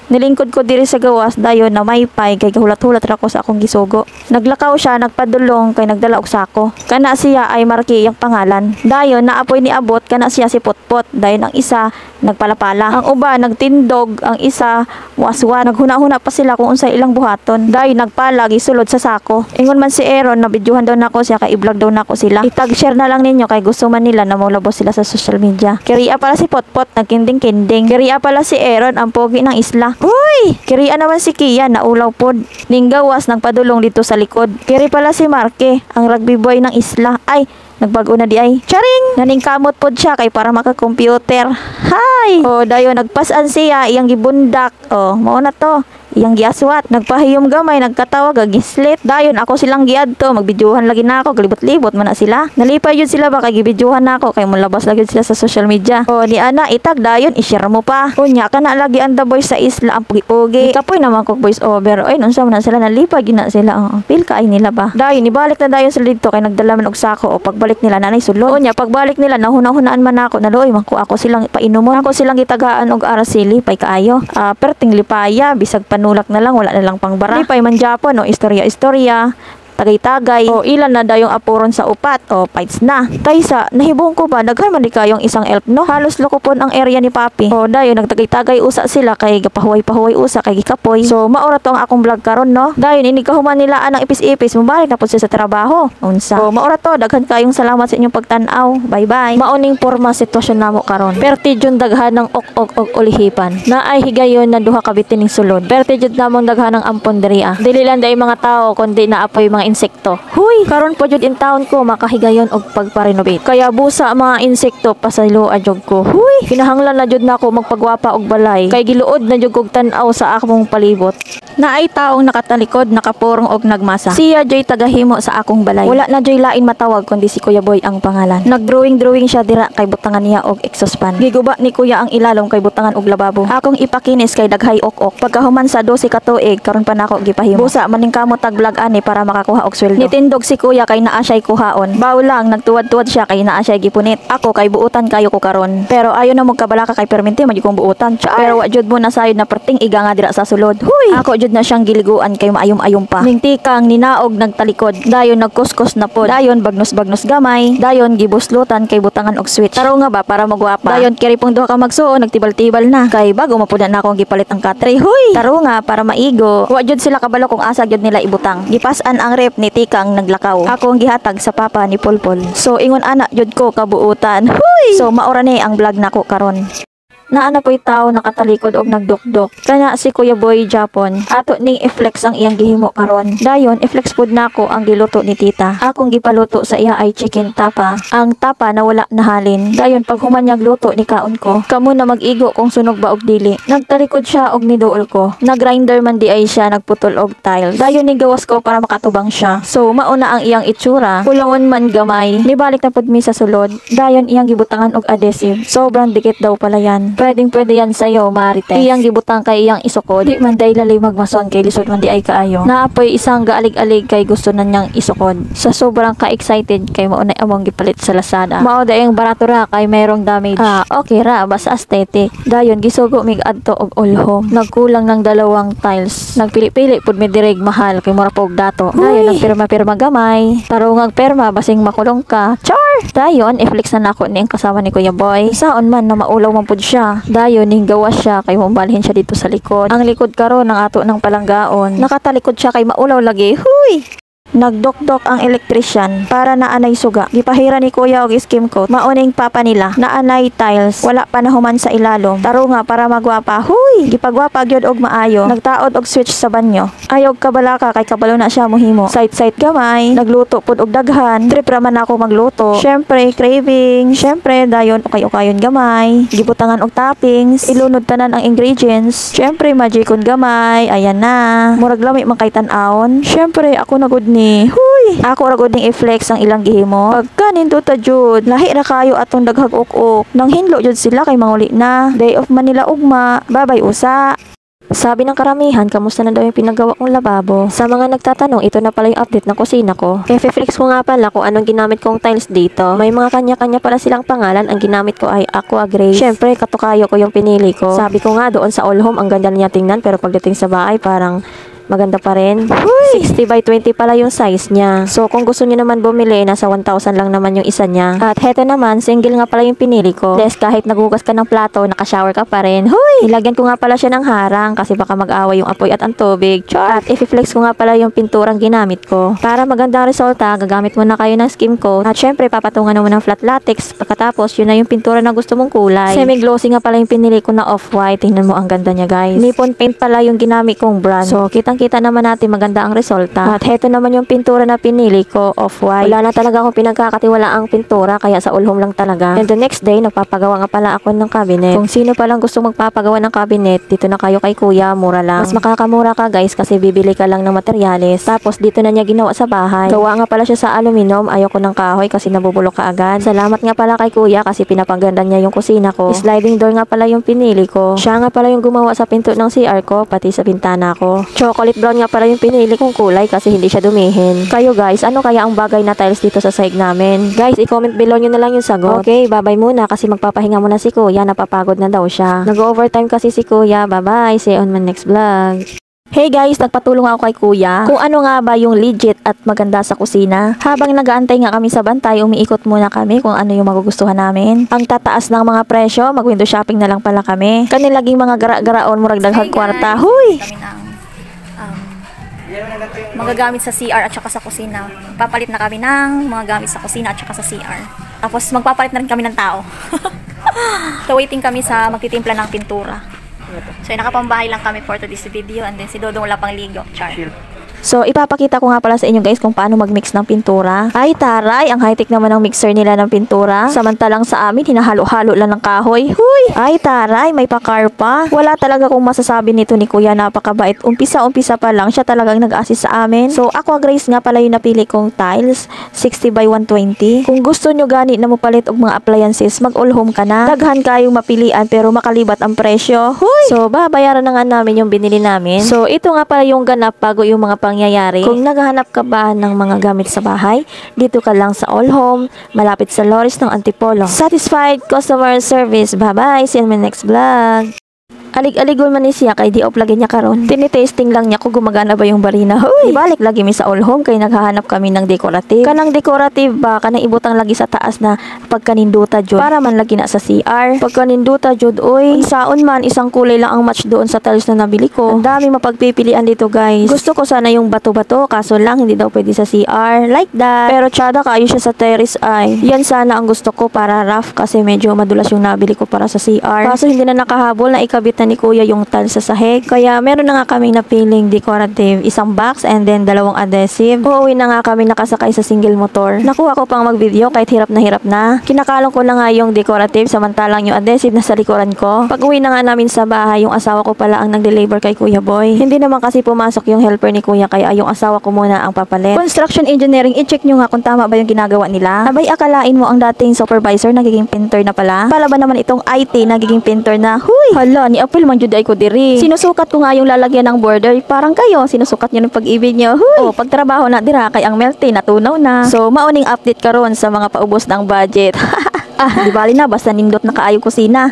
Nilingkod ko diri sa gawas dayon na may pay kay gahulat-hulat ra ko sa akong gisugo. Naglakaw siya, nagpadulong kay nagdala og sako. Kana siya ay Marky ang pangalan. Dayon naapoy ni abot kana siya si Potpot. Dayon ang isa nagpalapala. Ang uba nagtindog, ang isa waswa. Naghuna-huna pa sila kung unsay ilang buhaton. Dayon nagpala gisulod sa sako. Ingon man si Aaron na bidyuhan daw nako siya kay i-vlog daw nako sila. Itag-share na lang ninyo kay gusto man nila na maulabos sila sa social media. Kiriya pala si Potpot nagkinding-kinding. Kiriya pala si Aaron ang pogi ng isla. Uy! Kiriya naman si Kia na ulaw pod. Ninggawas nagpadulong dito sa likod. Kiri pala si Marky ang rugby boy ng isla. Ay, nagbago na di ay. Charing! Naningkamot pod siya kay para maka-computer. Hi! O, dayon nagpasan siya iyang gibundak. O, mao na to. Iyang giaswat. Nagpahiyom gamay, nagkatawag, gislit. Dayon ako silang giadto, magbidyuhan lagi na ako, galibot-libot man na sila. Nalipay yun sila ba kay gibidyuhan na ako kay mulabas lagi sila sa social media. O ni ana itag dayon i-share mo pa. Unya kana lagi ang the boys sa isla ang pugi-pugi. Kapoy naman kog voice over. Oy nunsa man sila nalipay gina sila. Feel ka ay nila ba. Dayon ibalik na dayon sila dito kay nagdala man og sako o pagbalik nila nanay sulod. Unya pagbalik nila nahuna-hunaan man ako naluoy man ko ako silang painomon. Ako silang gitagaan og arasili pay kaayo. Perting lipaya bisag panulak na lang wala na lang pangbara. Lipay man Japon o istorya-istorya. Tagay-tagay o ilan na dayong apuron sa upat o fights na. Taysa, nahibong ko ba daghan man di kayong isang elf no? Halos lokopon ang area ni Papi. O dayon nagtagay-tagay usa sila kay gapahuway-pahuway usa kay gikapoy. So maura to ang akong vlog karon no. Dayon ini kahuman nila anang ipis-ipis mubalik na pud siya sa trabaho. Unsa? O maura to daghan kayong salamat sa inyong pagtan-aw. Bye-bye. Maoning porma sitwasyon namo karon. Perti jud daghan ng ok-ok og ulihipan. Naay higayon na duha ka bitining sulod. Perti jud namong daghan ng ampon diri ah. Dili lang day mga tao kundi naapoy mga insekto. Huy, karon po jud in town ko makahigayon og pagpa-renovate. Kaya busa mga insekto pasaylo ajog ko. Huy, kinahanglan na jud nako magpagwapa og balay kay giluod na jud kog tan-aw sa akong palibot. Naay taong nakatalikod, nakapurong og nagmasa. Siya joy tagahimo sa akong balay. Wala na joy lain matawag kundi si Kuya Boy ang pangalan. Nagdrawing siya dira kay butangan niya og exhaust fan. Giguba ni Kuya ang ilalom kay butangan og lababo. Akong ipakinis kay daghay ok-ok. Pagkahuman sa 12 ka tuig karon pa nako gipahimo. Busa maning kamot tag vlog ani para makakuha og sweldo. Nitindog si Kuya kay naa siya'y kuhaon. Baw lang nagtuwad-tuwad siya kay naa siya'y gipunit. Ako kay buutan kayo ko karon. Pero ayo na mo kabalaka kay perminti magi kong buutan. Pero wa jud mo na sayod na perting iga nga dira sa sulod. Huy! Ako jud na siyang giliguan kay maayom-ayom pa. Ning tikang ninaog nagtalikod. Dayon nagkuskos na pod. Dayon bagnos-bagnos gamay. Dayon gibuslutan kay butangan og switch. Taro nga ba para magwapa. Dayon kiri pong duha ka magsuon nagtibal-tibal na. Kay bago mapuda na akong gipalit ang katre. Huy! Taro nga para maigo. Wa jud sila kabalo kung asa jud nila ibutang. Gipasan ang rep ni tikang naglakaw. Ako ang gihatag sa papa ni Pulpol. So ingon ana jud ko kabuutan. Huy! So maura ni ang vlog nako karon. Naana po'y tao nakatalikod og nagdukdok. Kana si Kuya Boy Japon. Ato ning i-flex ang iyang gihimo karon. Dayon i-flex pud nako ang giluto ni tita. Akong gipaluto sa iya ay chicken tapa. Ang tapa na wala nahalin. Dayon pag human niyang luto ni kaon ko, kamo na mag-igo kung sunog ba og dili. Nagtalikod siya og niduol ko. Nag-grinder man di ay siya nagputol og tile. Dayon ni gawas ko para makatubang siya. So mauna ang iyang itsura. Kulawon man gamay. Nibalik na pud mi sa sulod. Dayon iyang gibutangan og adhesive. Sobrang dikit daw pala yan. Pwede yan sa'yo, Marites. Iyang gibutang kay iyang isukod. Di man day lalay magmason kay lisod man di ay kaayo. Naapoy isang gaalig-alig kay gusto na niyang isukod. Sa sobrang ka-excited kay maunay among gipalit sa Lazada. Mao dayang barato ra kay mayroong damage. Okay ra, basta aesthetic. Dayon gisugo mig adto og all home. Nagkulang ng 2 tiles. Nagpili-pili pud mi direg mahal kay mura pog dato. Dayon nagpirma-pirma gamay. Tarungag perma basing makulong ka. Char! Dayon i-flex na nako ni ang kasama ni Kuya Boy. Saon man na maulaw man pud siya. Dayon ning gawas siya kay humbalhin siya dito sa likod. Ang likod karon ng ato ng palanggaon. Nakatalikod siya kay maulaw lagi. Huy! Nagdokdok ang electrician para naanay suga. Gipahira ni Kuya og skim coat. Mauning papa nila. Naanay tiles. Wala pa nahuman sa ilalom. Taro nga para magwapa. Huy! Gipagwapa gyud og maayo. Nagtaod og switch sa banyo. Ayog kabalaka kay kabalo na siya mohimo. Side gamay. Nagluto pud og daghan. Trip ra man ako magluto. Syempre craving. Syempre dayon ukay-ukayon gamay. Gibutangan og toppings. Ilunod tanan ang ingredients. Syempre magikon gamay. Ayan na. Murag lami man kay tan-awon. Syempre ako nagud ni huy! Ako ra gud ning i-flex ang ilang gihimo. Pagka nindot ta jud, lahi ra kayo atong daghag ok-ok. Nang hinlo jud sila kay manguli na. Day off man nila ugma. Babay usa. Sabi ng karamihan, kamusta na daw yung pinagawa kong lababo? Sa mga nagtatanong, ito na pala yung update ng kusina ko. I-flex ko nga pala kung anong ginamit kong tiles dito. May mga kanya-kanya pala silang pangalan. Ang ginamit ko ay Aqua Gray. Syempre, katukayo ko yung pinili ko. Sabi ko nga doon sa All Home, ang ganda niya tingnan, pero pagdating sa bahay, parang maganda pa rin. 60 by 20 pala yung size niya. So, kung gusto niyo naman bumili, nasa 1,000 lang naman yung isa niya. At heto naman, single nga pala yung pinili ko. Des, kahit nagugas ka ng plato, nakashower ka pa rin. Huy! Nilagyan ko nga pala siya ng harang kasi baka mag-away yung apoy at ang tubig. Char! At i-flex ko nga pala yung pinturang ginamit ko. Para magandang resulta, gagamit muna kayo ng skim coat. At syempre, papatungan mo ng flat latex. Pagkatapos, yun na yung pintura na gusto mong kulay. Semi-glossy nga pala yung pinili ko na off-white. Tingnan mo, ang ganda niya, guys. Nippon paint pala yung ginamit kong brand. So, kita naman natin maganda ang resulta. At heto naman yung pintura na pinili ko, off-white. Wala na talaga akong pinagkakatiwala ang pintura, kaya sa All Home lang talaga. And the next day, nagpapagawa nga pala ako ng cabinet. Kung sino palang gusto magpapagawa ng cabinet, dito na kayo kay kuya, mura lang. Mas makakamura ka guys kasi bibili ka lang ng materyales. Tapos dito na niya ginawa sa bahay. Gawa nga pala siya sa aluminum, ayoko ng kahoy kasi nabubulok ka agad. Salamat nga pala kay kuya kasi pinapaganda niya yung kusina ko. Sliding door nga pala yung pinili ko. Siya nga pala yung gumawa sa pinto ng CR ko, pati sa bintana ko. Chocolate brown nga pala yung pinili kong kulay kasi hindi siya dumihin. Kayo guys, ano kaya ang bagay na tiles dito sa sahig namin? Guys, i-comment below nyo na lang yung sagot. Okay, bye-bye muna kasi magpapahinga muna si kuya, napapagod na daw siya. Nag-overtime kasi si kuya. Bye-bye, see you on my next vlog. Hey guys, nagpatulong ako kay kuya kung ano nga ba yung legit at maganda sa kusina. Habang nag-aantay nga kami sa bantay, umiikot muna kami kung ano yung magugustuhan namin. Ang tataas ng mga presyo, mag-window shopping na lang pala kami. Kanilaging mga gara-garaon, murag daghang kwarta. Huy! Magagamit sa CR at saka sa kusina. Papalit na kami ng mga gamit sa kusina at saka sa CR. Tapos magpapalit na rin kami ng tao. So waiting kami sa magtitimpla ng pintura. So nakapambahay lang kami for today's video, and then si Dodong wala pang ligo. Char. So, ipapakita ko nga pala sa inyo guys kung paano mag-mix ng pintura. Ay, taray! Ang high-tech naman ng mixer nila ng pintura. Samantalang sa amin, hinahalo-halo lang ng kahoy. Huy! Ay, taray! May pakar pa. Wala talaga kung masasabi nito ni Kuya, napakabait. Umpisa-umpisa pa lang, siya talagang nag-assist sa amin. So, Aqua Grace nga pala yung napili kong tiles. 60 by 120. Kung gusto nyo gani na mo palit og mga appliances, mag-all home ka na. Daghan kayong mapilian pero makalibat ang presyo. Huy! So, babayaran na nga namin yung binili namin. So, ito nga pala yung ganap bago yung mga pangyayari. Kung naghahanap ka ba ng mga gamit sa bahay, dito ka lang sa All Home, malapit sa Loris ng Antipolo. Satisfied customer service. Bye-bye. See you in my next vlog. Alig-aligon man ni siya kay di off lagi niya karon. Tinitesting lang niya kung gumagana ba yung barina. Hoy, balik lagi mi sa All Home kay naghahanap kami ng decorative. Kanang decorative ba kanang ibutang lagi sa taas na pagkaninduta jud para man lagi na sa CR. Pagkaninduta jud oy, saon man isang kulay lang ang match doon sa tiles na nabili ko. Ang dami mapagpipilian dito guys. Gusto ko sana yung bato-bato kaso lang hindi daw pwede sa CR. Like that. Pero tsada kayo siya sa terrace ay. Yan sana ang gusto ko para rough kasi medyo madulas yung nabili ko para sa CR. Kaso hindi na nakahabol na ikabit na ni kuya yung tiles sa sahig. Kaya meron na nga kaming napiling decorative, isang box and then dalawang adhesive. Uuwi na nga kami nakasakay sa single motor. Nakuha ko pang mag-video kahit hirap na hirap na. Kinakalong ko na nga yung decorative samantalang yung adhesive na sa likuran ko. Pag uwi na nga namin sa bahay, yung asawa ko pala ang nag-deliver kay Kuya Boy. Hindi naman kasi pumasok yung helper ni kuya kaya yung asawa ko muna ang papalit. Construction engineering, i-check nyo nga kung tama ba yung ginagawa nila. Abay, akalain mo ang dating supervisor nagiging painter na pala. Pala ba naman itong IT nagiging painter na? Huy! Hala, ni Apple man jud ay ko diri. Sinusukat ko nga yung lalagyan ng border. Parang kayo, sinusukat nyo ng pag-ibig nyo. Huy! O, pagtrabaho na dira kay ang melty natunaw na. So, mauning update karon sa mga paubos ng budget. Di bali na, basta nindot na kaayo kusina.